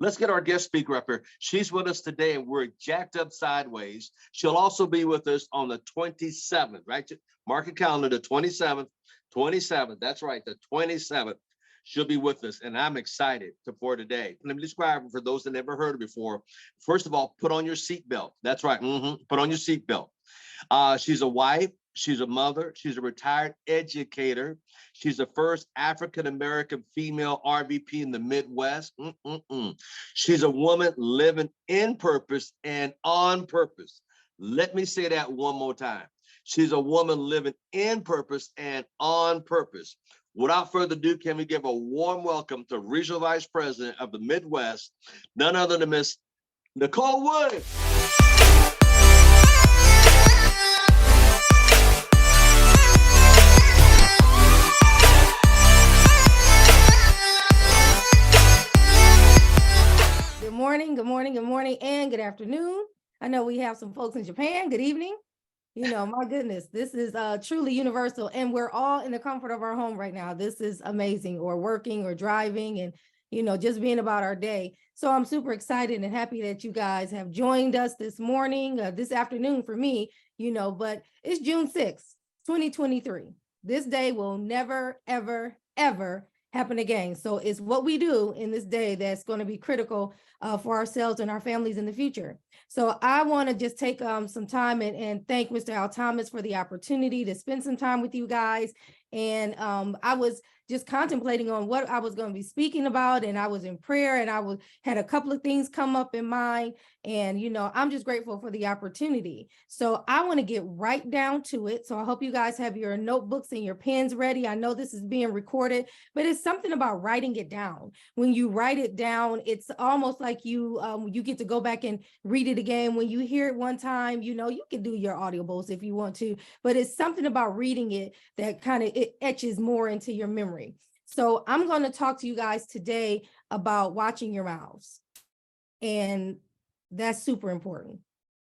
Let's get our guest speaker up here. She's with us today, and we're jacked up sideways. She'll also be with us on the 27th, right? Mark your calendar, the 27th. That's right, the 27th. She'll be with us, and I'm excited for today. Let me describe her for those that never heard her before. First of all, put on your seatbelt. That's right. Put on your seatbelt. She's a wife. She's a mother. She's a retired educator. She's the first African-American female RVP in the Midwest. She's a woman living in purpose and on purpose. Let me say that one more time. She's a woman living in purpose and on purpose. Without further ado, can we give a warm welcome to Regional Vice President of the Midwest, none other than Miss Nichole Wood. Good morning, and good afternoon. I know we have some folks in Japan. Good evening. My goodness, this is truly universal, and we're all in the comfort of our home right now. This is amazing, or working or driving and, just being about our day. So I'm super excited and happy that you guys have joined us this morning, this afternoon for me, but it's June 6th, 2023. This day will never, ever, ever happen again. So it's what we do in this day that's going to be critical for ourselves and our families in the future. So I want to just take some time and thank Mr. Al Thomas for the opportunity to spend some time with you guys. And I was just contemplating on what I was going to be speaking about, and I was in prayer, and had a couple of things come up in mind, and I'm just grateful for the opportunity. So I want to get right down to it. So I hope you guys have your notebooks and your pens ready. I know this is being recorded, but it's something about writing it down. When you write it down, it's almost like you get to go back and read it again. When you hear it one time, you can do your audibles if you want to, but it's something about reading it that kind of it etches more into your memory. So I'm going to talk to you guys today about watching your mouths, and that's super important.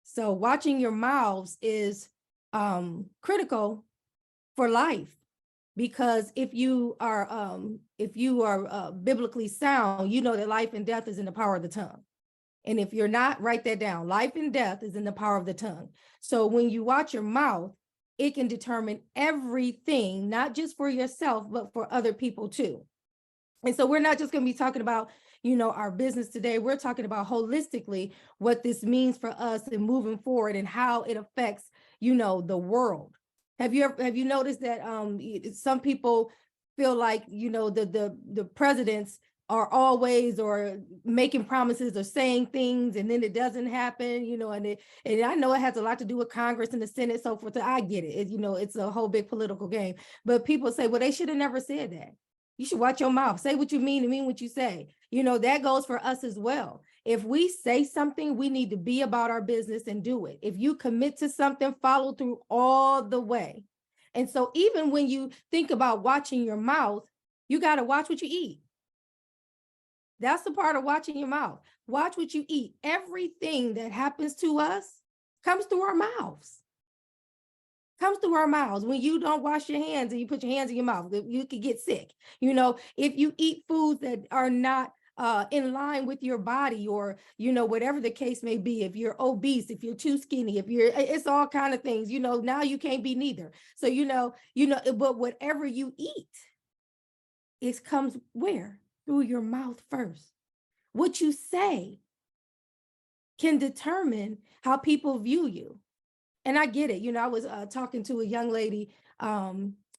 So watching your mouths is critical for life, because if you are biblically sound, you know that life and death is in the power of the tongue. And if you're not, write that down. Life and death is in the power of the tongue. So when you watch your mouth, it can determine everything, not just for yourself, but for other people too. And so we're not just going to be talking about, our business today. We're talking about holistically what this means for us and moving forward, and how it affects, the world. Have you noticed that some people feel like, the presidents are always or making promises or saying things, and then it doesn't happen, and I know it has a lot to do with Congress and the Senate, so forth. I get it. It's a whole big political game, but people say, well, they should have never said that. You should watch your mouth. Say what you mean and mean what you say. That goes for us as well. If we say something, we need to be about our business and do it. If you commit to something, follow through all the way. And so even when you think about watching your mouth, you got to watch what you eat. That's the part of watching your mouth. Watch what you eat. Everything that happens to us comes through our mouths. Comes through our mouths. When you don't wash your hands and you put your hands in your mouth, you could get sick. If you eat foods that are not in line with your body, or, whatever the case may be, if you're obese, if you're too skinny, it's all kind of things, now you can't be neither. So, but whatever you eat, it comes where? Through your mouth first. What you say can determine how people view you. And I get it. I was talking to a young lady. As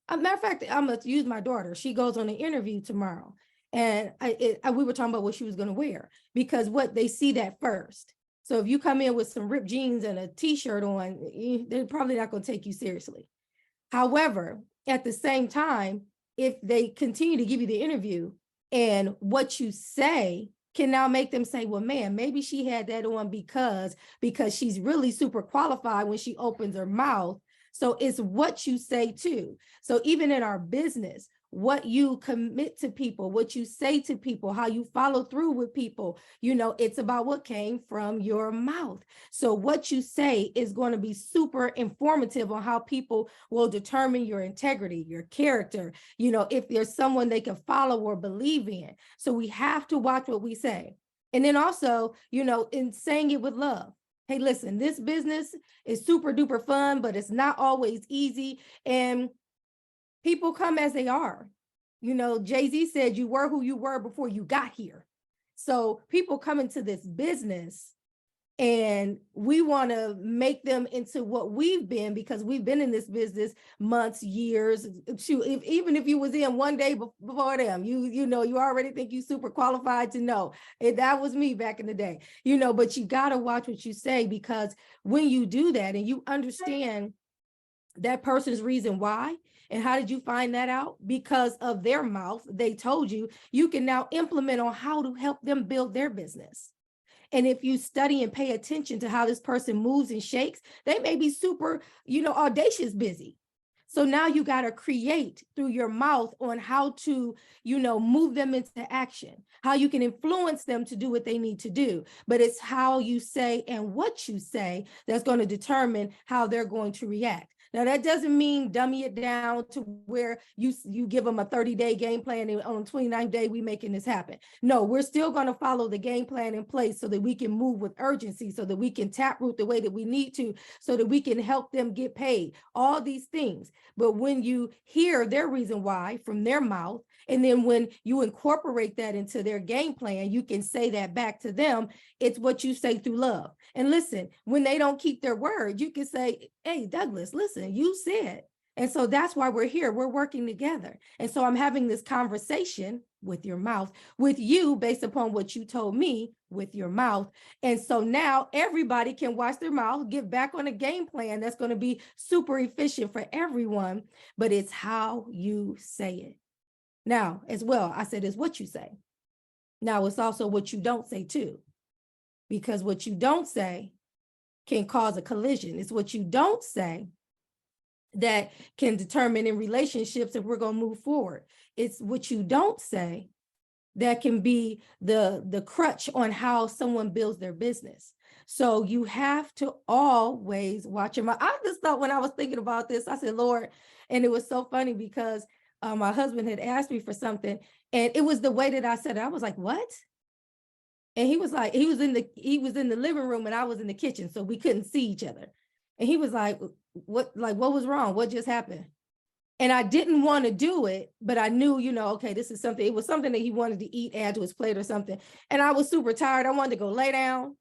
a matter of fact, I'm going to use my daughter. She goes on an interview tomorrow. And we were talking about what she was going to wear, because they see that first. So if you come in with some ripped jeans and a t-shirt on, they're probably not going to take you seriously. However, at the same time, if they continue to give you the interview, and what you say can now make them say, well, man, maybe she had that on because she's really super qualified when she opens her mouth. So it's what you say too. So even in our business, what you commit to people, what you say to people, how you follow through with people, it's about what came from your mouth. So what you say is going to be super informative on how people will determine your integrity, your character, if there's someone they can follow or believe in. So we have to watch what we say. And then also, in saying it with love. Hey, listen, this business is super duper fun, but it's not always easy. And people come as they are. Jay-Z said you were who you were before you got here. So people come into this business and we want to make them into what we've been, because we've been in this business months, years. Shoot, even if you was in one day before them, you already think you super qualified to know. That was me back in the day, but you got to watch what you say, because when you do that and you understand that person's reason why, and how did you find that out? Because of their mouth, they told you, you can now implement on how to help them build their business. And if you study and pay attention to how this person moves and shakes, they may be super, audacious busy. So now you got to create through your mouth on how to, move them into action, how you can influence them to do what they need to do. But it's how you say and what you say that's going to determine how they're going to react. Now, that doesn't mean dummy it down to where you give them a 30-day game plan and on the 29th day, we making this happen. No, we're still going to follow the game plan in place so that we can move with urgency, so that we can taproot the way that we need to, so that we can help them get paid, all these things. But when you hear their reason why from their mouth, and then when you incorporate that into their game plan, you can say that back to them. It's what you say through love. And listen, when they don't keep their word, you can say, hey, Douglas, listen, you said. And so that's why we're here. We're working together. And so I'm having this conversation with your mouth, with you, based upon what you told me with your mouth. And so now everybody can watch their mouth, get back on a game plan that's going to be super efficient for everyone. But it's how you say it. Now, as well, I said, it's what you say. Now, it's also what you don't say too, because what you don't say can cause a collision. It's what you don't say that can determine in relationships if we're going to move forward. It's what you don't say that can be the crutch on how someone builds their business. So you have to always watch your mouth. I just thought, when I was thinking about this, I said, Lord, and it was so funny because my husband had asked me for something, and it was the way that I said it. I was like, what? And he was like, he was in the living room and I was in the kitchen, so we couldn't see each other. And he was like, what was wrong? What just happened? And I didn't want to do it, but I knew, okay, this is something. It was something that he wanted to eat, add to his plate or something. And I was super tired. I wanted to go lay down.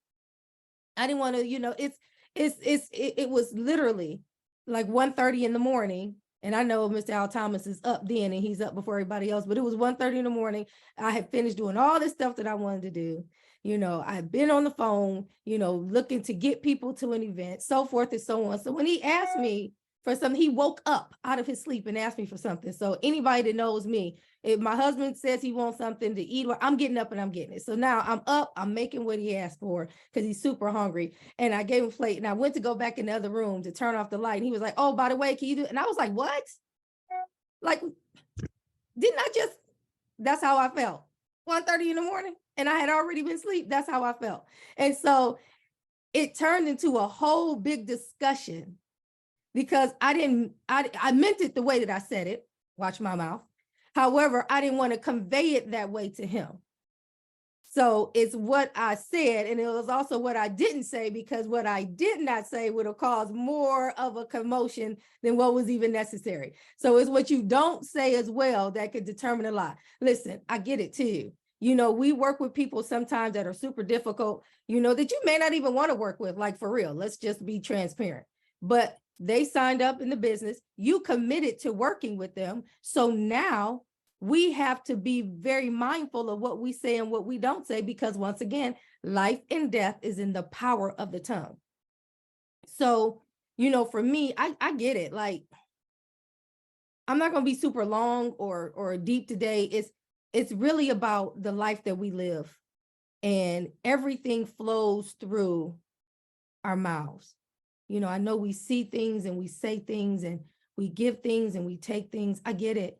I didn't want to, it was literally like 1:30 in the morning. And I know Mr. Al Thomas is up then and he's up before everybody else, but it was 1:30 in the morning. I had finished doing all this stuff that I wanted to do. I've been on the phone, looking to get people to an event, so forth and so on. So when he asked me for something, he woke up out of his sleep and asked me for something. So anybody that knows me, if my husband says he wants something to eat, I'm getting up and I'm getting it. So now I'm up, I'm making what he asked for because he's super hungry. And I gave him a plate and I went to go back in the other room to turn off the light. And he was like, oh, by the way, can you do it? And I was like, what? Like, didn't I just, that's how I felt. 1:30 in the morning and I had already been asleep. That's how I felt. And so it turned into a whole big discussion because I meant it the way that I said it, watch my mouth. However, I didn't want to convey it that way to him. So it's what I said, and it was also what I didn't say, because what I did not say would have caused more of a commotion than what was even necessary. So it's what you don't say as well that could determine a lot. Listen, I get it too. We work with people sometimes that are super difficult, that you may not even want to work with, like for real. Let's just be transparent. But they signed up in the business. You committed to working with them. So now we have to be very mindful of what we say and what we don't say, because once again, life and death is in the power of the tongue. So, for me, I get it. Like, I'm not going to be super long or deep today. It's really about the life that we live, and everything flows through our mouths. I know we see things and we say things and we give things and we take things. I get it.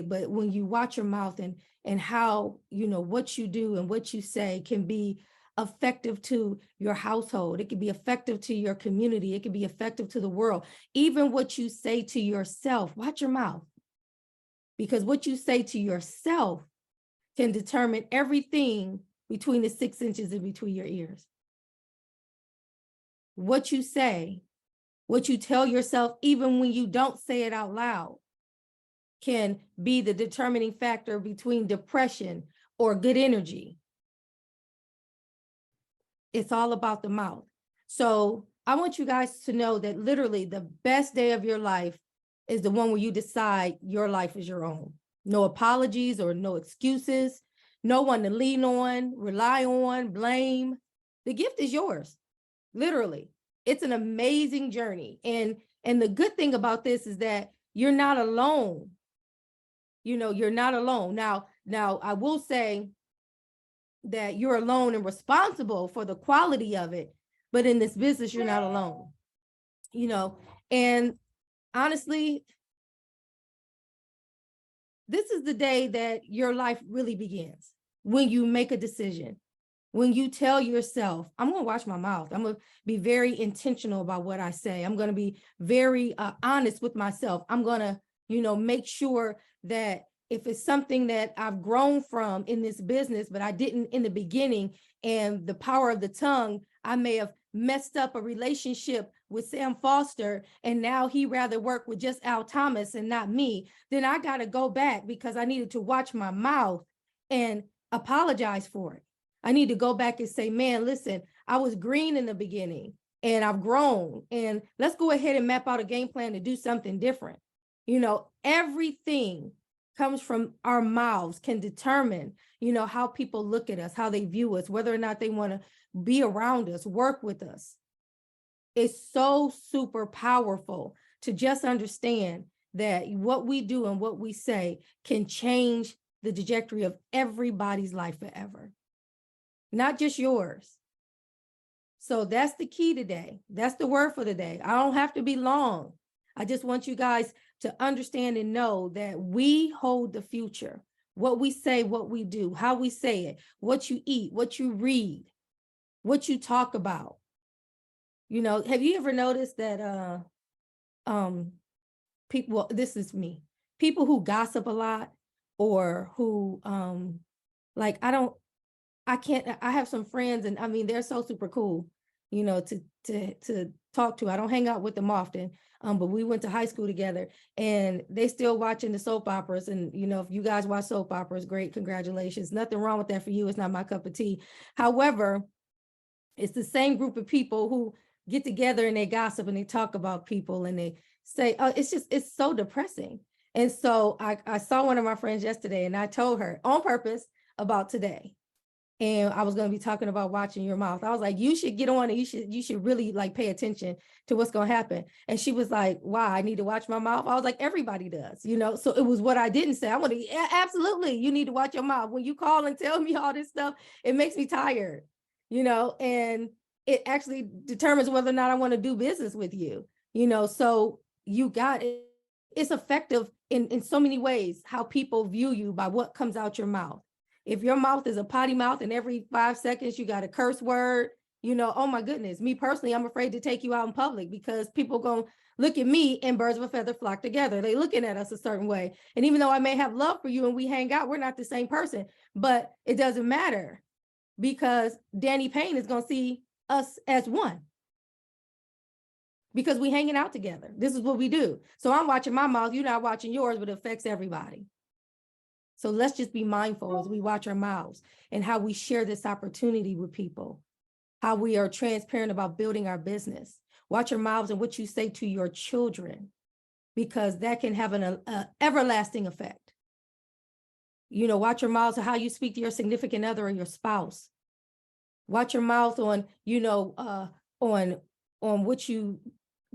But when you watch your mouth and how, what you do and what you say can be effective to your household. It can be effective to your community. It can be effective to the world. Even what you say to yourself, watch your mouth. Because what you say to yourself can determine everything between the 6 inches in between your ears. What you say, what you tell yourself, even when you don't say it out loud, can be the determining factor between depression or good energy. It's all about the mouth. So I want you guys to know that literally the best day of your life is the one where you decide your life is your own. No apologies or no excuses, no one to lean on, rely on, blame. The gift is yours, literally. It's an amazing journey. And the good thing about this is that you're not alone. You know, you're not alone. Now I will say that you're alone and responsible for the quality of it, but in this business, you're not alone, you know. And honestly, this is the day that your life really begins, when you make a decision, when you tell yourself, I'm going to watch my mouth. I'm going to be very intentional about what I say. I'm going to be very honest with myself. I'm going to, you know, make sure that if it's something that I've grown from in this business, but I didn't in the beginning, and the power of the tongue, I may have messed up a relationship with Sam Foster, and now he rather work with just Al Thomas and not me, then I got to go back because I needed to watch my mouth and apologize for it. I need to go back and say, man, listen, I was green in the beginning and I've grown, and let's go ahead and map out a game plan to do something different. You know, everything comes from our mouths, can determine, you know, how people look at us, how they view us, whether or not they want to be around us, work with us. It's so super powerful to just understand that what we do and what we say can change the trajectory of everybody's life forever, not just yours. So that's the key today. That's the word for the day. I don't have to be long. I just want you guys to understand and know that we hold the future. What we say, what we do, how we say it, what you eat, what you read, what you talk about. You know, have you ever noticed that people, well, this is me, people who gossip a lot, or who like, I have some friends, and I mean, they're so super cool, you know, to talk to. I don't hang out with them often, but we went to high school together, and they still watching the soap operas. And, you know, if you guys watch soap operas, great, congratulations. Nothing wrong with that for you. It's not my cup of tea. However, it's the same group of people who get together and they gossip and they talk about people and they say, oh, it's so depressing. And so I saw one of my friends yesterday, and I told her on purpose about today. And I was going to be talking about watching your mouth. I was like, you should get on, and you should really like pay attention to what's going to happen. And she was like, why? I need to watch my mouth. I was like, everybody does, you know? So it was what I didn't say. I want to, absolutely, you need to watch your mouth. When you call and tell me all this stuff, it makes me tired, you know, and it actually determines whether or not I want to do business with you, you know? So you got it. It's effective in so many ways, how people view you by what comes out your mouth. If your mouth is a potty mouth and every 5 seconds you got a curse word, you know, oh my goodness, me personally, I'm afraid to take you out in public because people going to look at me and birds of a feather flock together. They looking at us a certain way. And even though I may have love for you and we hang out, we're not the same person, but it doesn't matter because Danny Payne is going to see us as one because we hanging out together. This is what we do. So I'm watching my mouth. You're not watching yours, but it affects everybody. So let's just be mindful as we watch our mouths and how we share this opportunity with people, how we are transparent about building our business. Watch your mouths and what you say to your children, because that can have an everlasting effect. You know, watch your mouths on how you speak to your significant other or your spouse. Watch your mouth on, you know, on what you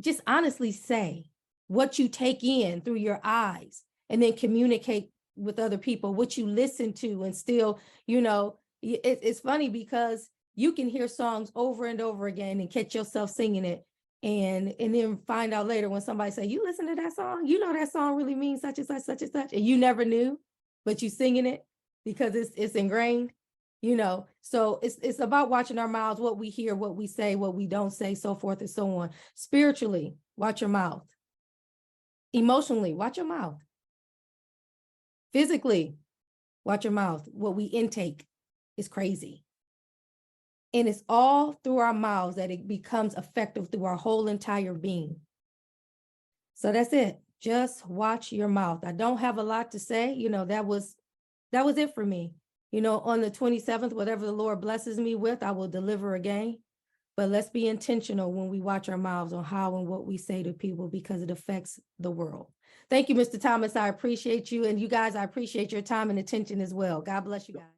just honestly say, what you take in through your eyes, and then communicate with other people, what you listen to. And still, you know, it's funny because you can hear songs over and over again and catch yourself singing it, and then find out later when somebody say, you listen to that song, you know that song really means such and such, and you never knew, but you singing it because it's ingrained, you know. So it's about watching our mouths, what we hear, what we say, what we don't say, so forth and so on. Spiritually, watch your mouth. Emotionally, watch your mouth. Physically, watch your mouth. What we intake is crazy. And it's all through our mouths that it becomes effective through our whole entire being. So that's it. Just watch your mouth. I don't have a lot to say. You know, that was it for me. You know, on the 27th, whatever the Lord blesses me with, I will deliver again. But let's be intentional when we watch our mouths on how and what we say to people, because it affects the world. Thank you, Mr. Thomas. I appreciate you. And you guys, I appreciate your time and attention as well. God bless you guys.